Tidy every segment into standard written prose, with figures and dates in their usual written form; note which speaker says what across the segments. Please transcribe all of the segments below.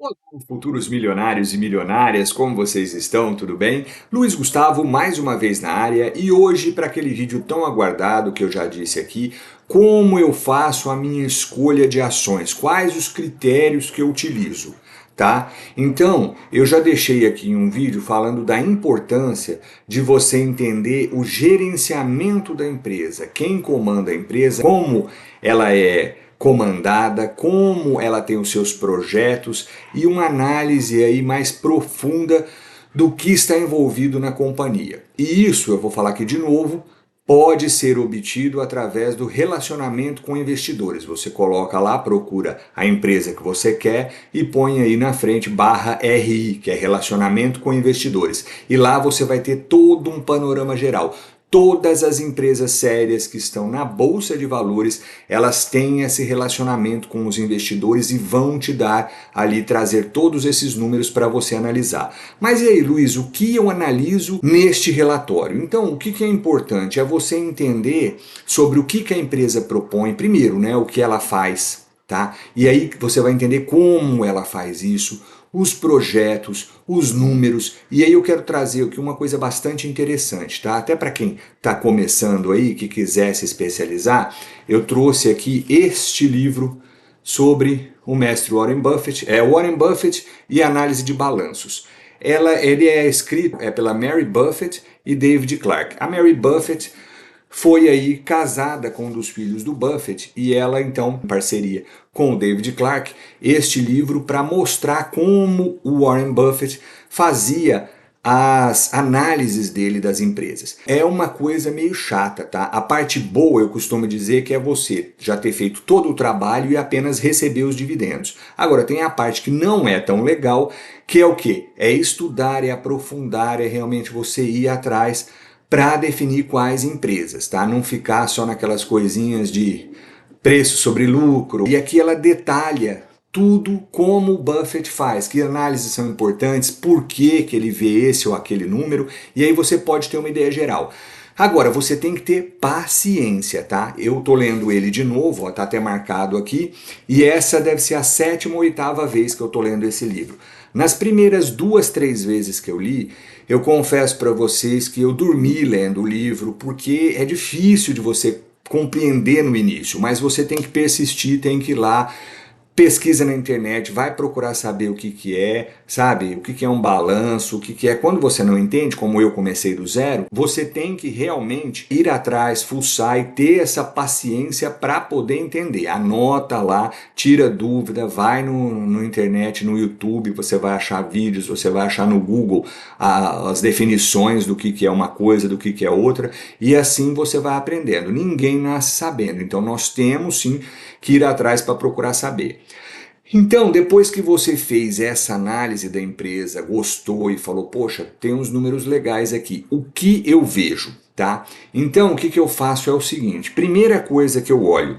Speaker 1: Olá, futuros milionários e milionárias, como vocês estão? Tudo bem? Luiz Gustavo, mais uma vez na área e hoje para aquele vídeo tão aguardado que eu já disse aqui, como eu faço a minha escolha de ações, quais os critérios que eu utilizo, tá? Então, eu já deixei aqui um vídeo falando da importância de você entender o gerenciamento da empresa, quem comanda a empresa, como ela é comandada, como ela tem os seus projetos e uma análise aí mais profunda do que está envolvido na companhia. E isso, eu vou falar aqui de novo, pode ser obtido através do relacionamento com investidores. Você coloca lá, procura a empresa que você quer e põe aí na frente /RI, que é relacionamento com investidores. E lá você vai ter todo um panorama geral. Todas as empresas sérias que estão na bolsa de valores, elas têm esse relacionamento com os investidores e vão te dar ali, trazer todos esses números para você analisar. Mas e aí, Luiz, o que eu analiso neste relatório? Então, o que é importante é você entender sobre o que a empresa propõe, primeiro, né, o que ela faz, tá? E aí você vai entender como ela faz isso, os projetos, os números, e aí eu quero trazer aqui uma coisa bastante interessante, tá? Até para quem está começando aí, que quiser se especializar, eu trouxe aqui este livro sobre o mestre Warren Buffett, Warren Buffett e análise de balanços. Ele é escrito pela Mary Buffett e David Clark. A Mary Buffett foi aí casada com um dos filhos do Buffett e ela então, em parceria com o David Clark, este livro para mostrar como o Warren Buffett fazia as análises dele das empresas. É uma coisa meio chata, tá? A parte boa, eu costumo dizer, que é você já ter feito todo o trabalho e apenas receber os dividendos. Agora, tem a parte que não é tão legal, que é o quê? É estudar, é aprofundar, é realmente você ir atrás para definir quais empresas, tá? Não ficar só naquelas coisinhas de preço sobre lucro. E aqui ela detalha tudo como o Buffett faz, que análises são importantes, por que ele vê esse ou aquele número, e aí você pode ter uma ideia geral. Agora, você tem que ter paciência, tá? Eu tô lendo ele de novo, ó, tá até marcado aqui, e essa deve ser a 7ª ou 8ª vez que eu tô lendo esse livro. Nas primeiras 2, 3 vezes que eu li, eu confesso para vocês que eu dormi lendo o livro, porque é difícil de você compreender no início, mas você tem que persistir, tem que ir lá, pesquisa na internet, vai procurar saber o que é, sabe? O que é um balanço, o que é. Quando você não entende, como eu comecei do zero, você tem que realmente ir atrás, fuçar e ter essa paciência para poder entender. Anota lá, tira dúvida, vai no internet, no YouTube, você vai achar vídeos, você vai achar no Google as definições do que é uma coisa, do que é outra, e assim você vai aprendendo. Ninguém nasce sabendo, então nós temos sim que ir atrás para procurar saber. Então, depois que você fez essa análise da empresa, gostou e falou, poxa, tem uns números legais aqui, o que eu vejo, tá? Então, o que eu faço é o seguinte, primeira coisa que eu olho,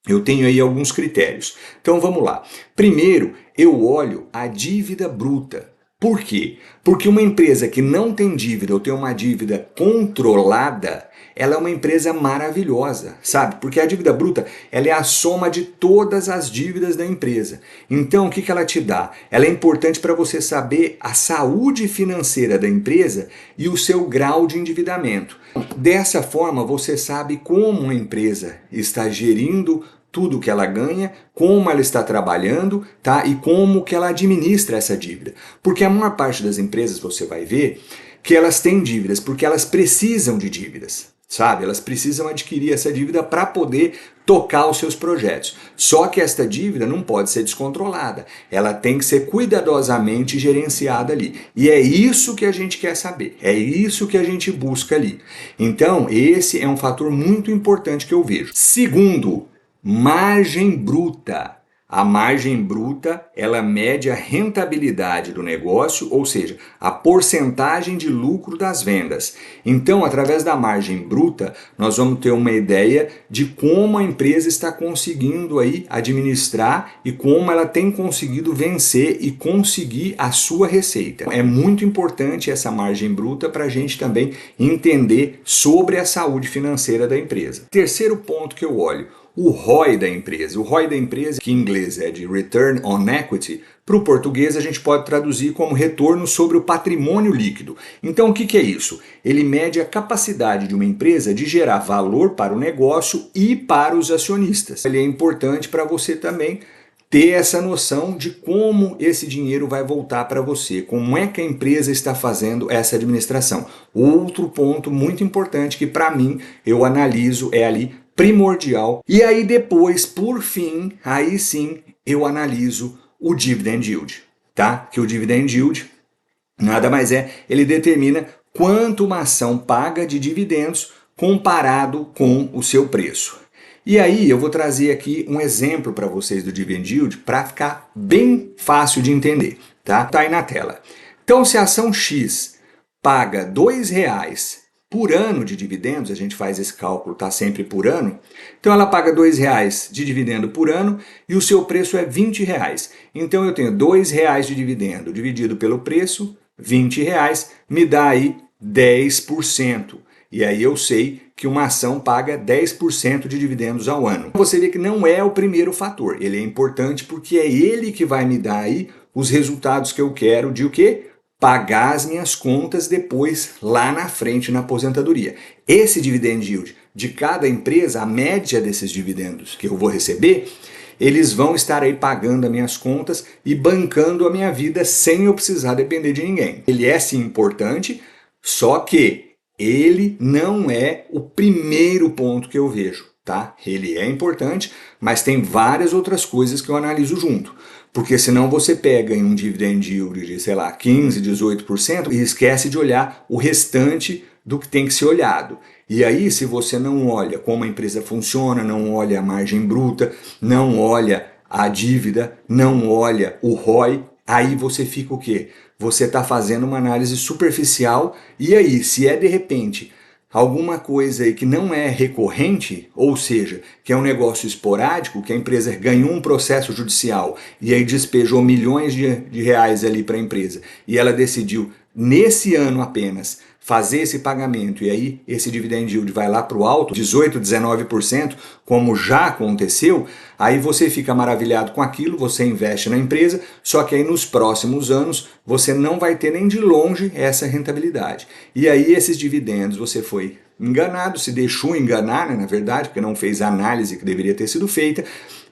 Speaker 1: eu tenho aí alguns critérios. Então, vamos lá. Primeiro, eu olho a dívida bruta. Por quê? Porque uma empresa que não tem dívida ou tem uma dívida controlada, ela é uma empresa maravilhosa, sabe? Porque a dívida bruta, ela é a soma de todas as dívidas da empresa. Então, o que ela te dá? Ela é importante para você saber a saúde financeira da empresa e o seu grau de endividamento. Dessa forma, você sabe como a empresa está gerindo tudo que ela ganha, como ela está trabalhando, tá? E como que ela administra essa dívida. Porque a maior parte das empresas, você vai ver, que elas têm dívidas, porque elas precisam de dívidas, sabe? Elas precisam adquirir essa dívida para poder tocar os seus projetos. Só que esta dívida não pode ser descontrolada. Ela tem que ser cuidadosamente gerenciada ali. E é isso que a gente quer saber. É isso que a gente busca ali. Então, esse é um fator muito importante que eu vejo. Segundo, margem bruta. A margem bruta, ela mede a rentabilidade do negócio, ou seja, a porcentagem de lucro das vendas. Então, através da margem bruta, nós vamos ter uma ideia de como a empresa está conseguindo aí administrar e como ela tem conseguido vencer e conseguir a sua receita. É muito importante essa margem bruta para a gente também entender sobre a saúde financeira da empresa. Terceiro ponto que eu olho, o ROI da empresa. O ROI da empresa, que em inglês é de Return on Equity, para o português a gente pode traduzir como retorno sobre o patrimônio líquido. Então o que é isso? Ele mede a capacidade de uma empresa de gerar valor para o negócio e para os acionistas. Ele é importante para você também ter essa noção de como esse dinheiro vai voltar para você, como é que a empresa está fazendo essa administração. Outro ponto muito importante que para mim eu analiso é ali primordial. E aí depois, por fim, aí sim eu analiso o dividend yield, tá? Que o dividend yield nada mais é, ele determina quanto uma ação paga de dividendos comparado com o seu preço. E aí eu vou trazer aqui um exemplo para vocês do dividend yield para ficar bem fácil de entender, tá? Tá aí na tela. Então, se a ação X paga R$2 por ano de dividendos, a gente faz esse cálculo, tá sempre por ano, então ela paga R$2 de dividendo por ano e o seu preço é R$20. Então eu tenho R$2 de dividendo dividido pelo preço, R$20, me dá aí 10%. E aí eu sei que uma ação paga 10% de dividendos ao ano. Você vê que não é o primeiro fator, ele é importante porque é ele que vai me dar aí os resultados que eu quero de o quê? Pagar as minhas contas depois lá na frente na aposentadoria. Esse dividend yield de cada empresa, a média desses dividendos que eu vou receber, eles vão estar aí pagando as minhas contas e bancando a minha vida sem eu precisar depender de ninguém. Ele é sim importante, só que ele não é o primeiro ponto que eu vejo, tá? Ele é importante, mas tem várias outras coisas que eu analiso junto. Porque senão você pega em um dividend yield de, sei lá, 15%, 18% e esquece de olhar o restante do que tem que ser olhado. E aí, se você não olha como a empresa funciona, não olha a margem bruta, não olha a dívida, não olha o ROI, aí você fica o quê? Você está fazendo uma análise superficial e aí, se é de repente alguma coisa aí que não é recorrente, ou seja, que é um negócio esporádico, que a empresa ganhou um processo judicial e aí despejou milhões de reais ali para a empresa e ela decidiu nesse ano apenas fazer esse pagamento e aí esse dividend yield vai lá para o alto, 18%, 19%, como já aconteceu, aí você fica maravilhado com aquilo, você investe na empresa, só que aí nos próximos anos você não vai ter nem de longe essa rentabilidade. E aí esses dividendos você foi enganado, se deixou enganar, né, na verdade, porque não fez a análise que deveria ter sido feita,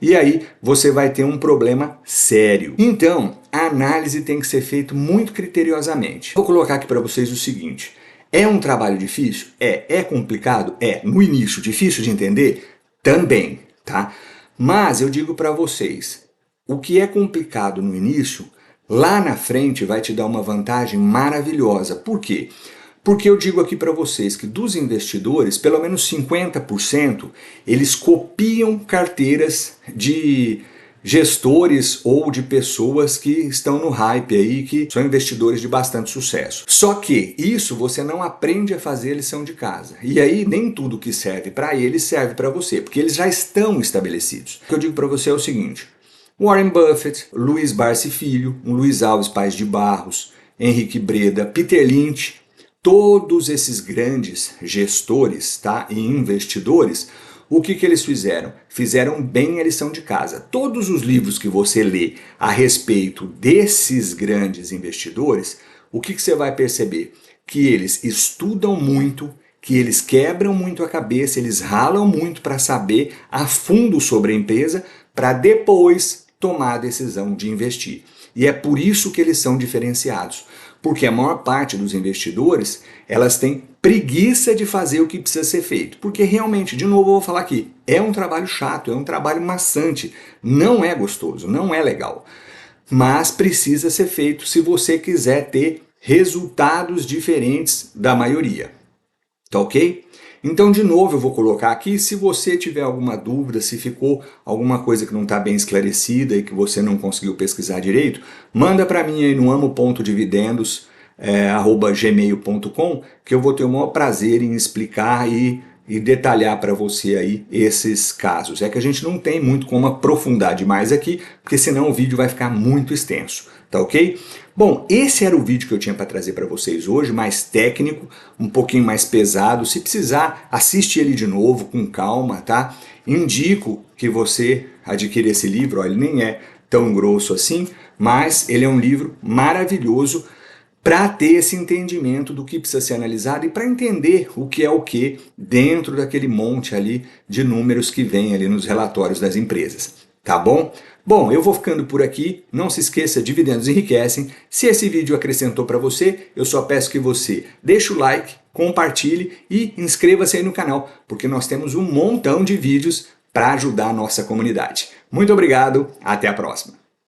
Speaker 1: e aí você vai ter um problema sério. Então, a análise tem que ser feita muito criteriosamente. Vou colocar aqui para vocês o seguinte, é um trabalho difícil? É complicado? É. No início, difícil de entender? Também, tá? Mas eu digo para vocês, o que é complicado no início, lá na frente vai te dar uma vantagem maravilhosa. Por quê? Porque eu digo aqui para vocês que dos investidores, pelo menos 50%, eles copiam carteiras de gestores ou de pessoas que estão no hype aí, que são investidores de bastante sucesso. Só que isso você não aprende a fazer a lição de casa. E aí nem tudo que serve para eles serve para você, porque eles já estão estabelecidos. O que eu digo para você é o seguinte, Warren Buffett, Luiz Barsi Filho, Luiz Alves Paes de Barros, Henrique Breda, Peter Lynch, todos esses grandes gestores, tá, e investidores, o que eles fizeram? Fizeram bem a lição de casa. Todos os livros que você lê a respeito desses grandes investidores, o que você vai perceber? Que eles estudam muito, que eles quebram muito a cabeça, eles ralam muito para saber a fundo sobre a empresa, para depois tomar a decisão de investir. E é por isso que eles são diferenciados. Porque a maior parte dos investidores, elas têm preguiça de fazer o que precisa ser feito. Porque realmente, de novo eu vou falar aqui, é um trabalho chato, é um trabalho maçante, não é gostoso, não é legal. Mas precisa ser feito se você quiser ter resultados diferentes da maioria. Tá ok? Então, de novo, eu vou colocar aqui, se você tiver alguma dúvida, se ficou alguma coisa que não está bem esclarecida e que você não conseguiu pesquisar direito, manda para mim aí no amo.dividendos@gmail.com, que eu vou ter o maior prazer em explicar e e detalhar para você aí esses casos. É que a gente não tem muito como aprofundar demais aqui, porque senão o vídeo vai ficar muito extenso, tá ok? Bom, esse era o vídeo que eu tinha para trazer para vocês hoje, mais técnico, um pouquinho mais pesado. Se precisar, assiste ele de novo com calma, tá? Indico que você adquira esse livro, ó, ele nem é tão grosso assim, mas ele é um livro maravilhoso para ter esse entendimento do que precisa ser analisado e para entender o que é o que dentro daquele monte ali de números que vem ali nos relatórios das empresas. Tá bom? Bom, eu vou ficando por aqui. Não se esqueça, dividendos enriquecem. Se esse vídeo acrescentou para você, eu só peço que você deixe o like, compartilhe e inscreva-se aí no canal, porque nós temos um montão de vídeos para ajudar a nossa comunidade. Muito obrigado, até a próxima.